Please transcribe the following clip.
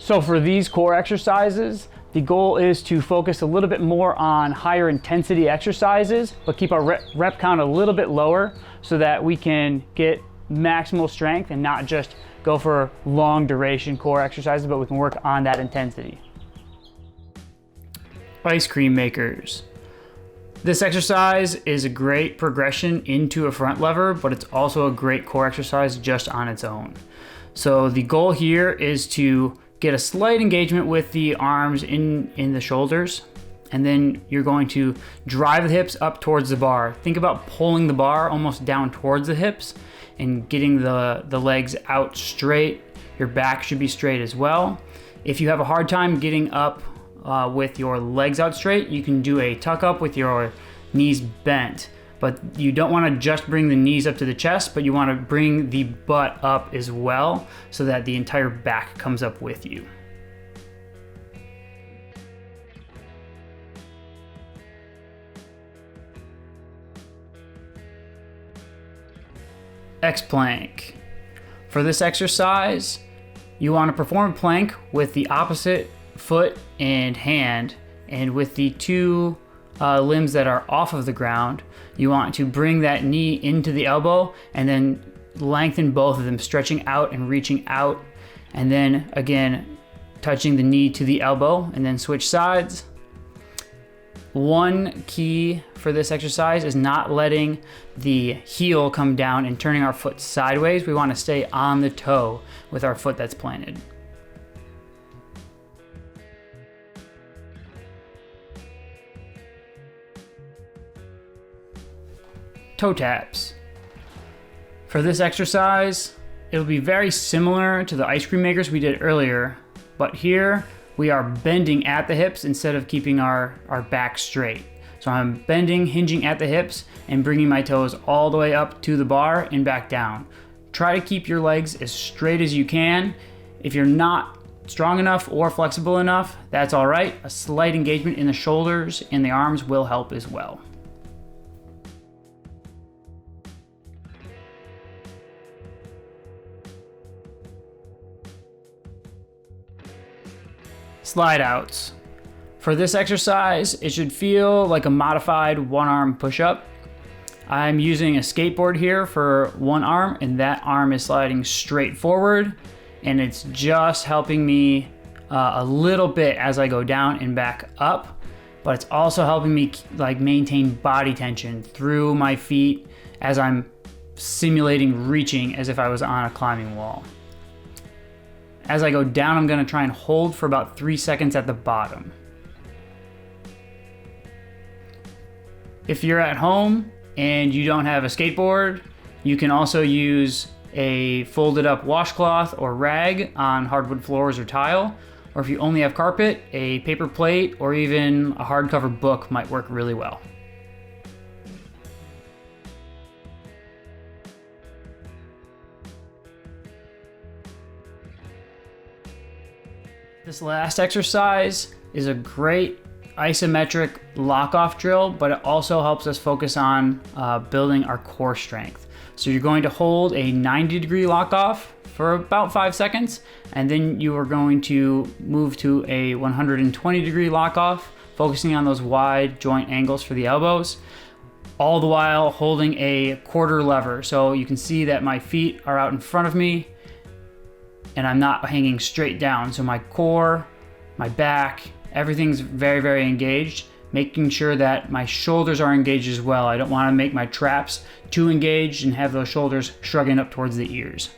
So for these core exercises, the goal is to focus a little bit more on higher intensity exercises, but keep our rep count a little bit lower so that we can get maximal strength and not just go for long duration core exercises, but we can work on that intensity. Ice cream makers. This exercise is a great progression into a front lever, but it's also a great core exercise just on its own. So the goal here is to get a slight engagement with the arms in the shoulders, and then you're going to drive the hips up towards the bar. Think about pulling the bar almost down towards the hips and getting the legs out straight. Your back should be straight as well. If you have a hard time getting up with your legs out straight, you can do a tuck up with your knees bent. But you don't want to just bring the knees up to the chest, but you want to bring the butt up as well so that the entire back comes up with you. X-plank. For this exercise, you want to perform a plank with the opposite foot and hand, and with the two limbs that are off of the ground, you want to bring that knee into the elbow and then lengthen both of them, stretching out and reaching out, and then again touching the knee to the elbow, and then switch sides. One key for this exercise is not letting the heel come down and turning our foot sideways. We want to stay on the toe with our foot that's planted. Toe taps. For this exercise, it'll be very similar to the ice cream makers we did earlier, but here we are bending at the hips instead of keeping our back straight. So I'm bending, hinging at the hips, and bringing my toes all the way up to the bar and back down. Try to keep your legs as straight as you can. If you're not strong enough or flexible enough, that's all right. A slight engagement in the shoulders and the arms will help as well. Slideouts. For this exercise, it should feel like a modified one-arm push-up. I'm using a skateboard here for one arm, and that arm is sliding straight forward, and it's just helping me a little bit as I go down and back up, but it's also helping me maintain body tension through my feet as I'm simulating reaching as if I was on a climbing wall. As I go down, I'm going to try and hold for about 3 seconds at the bottom. If you're at home and you don't have a skateboard, you can also use a folded up washcloth or rag on hardwood floors or tile. Or if you only have carpet, a paper plate or even a hardcover book might work really well. This last exercise is a great isometric lock-off drill, but it also helps us focus on building our core strength. So you're going to hold a 90-degree lock-off for about 5 seconds, and then you are going to move to a 120-degree lock-off, focusing on those wide joint angles for the elbows, all the while holding a quarter lever. So you can see that my feet are out in front of me, and I'm not hanging straight down. So my core, my back, everything's very, very engaged, making sure that my shoulders are engaged as well. I don't want to make my traps too engaged and have those shoulders shrugging up towards the ears.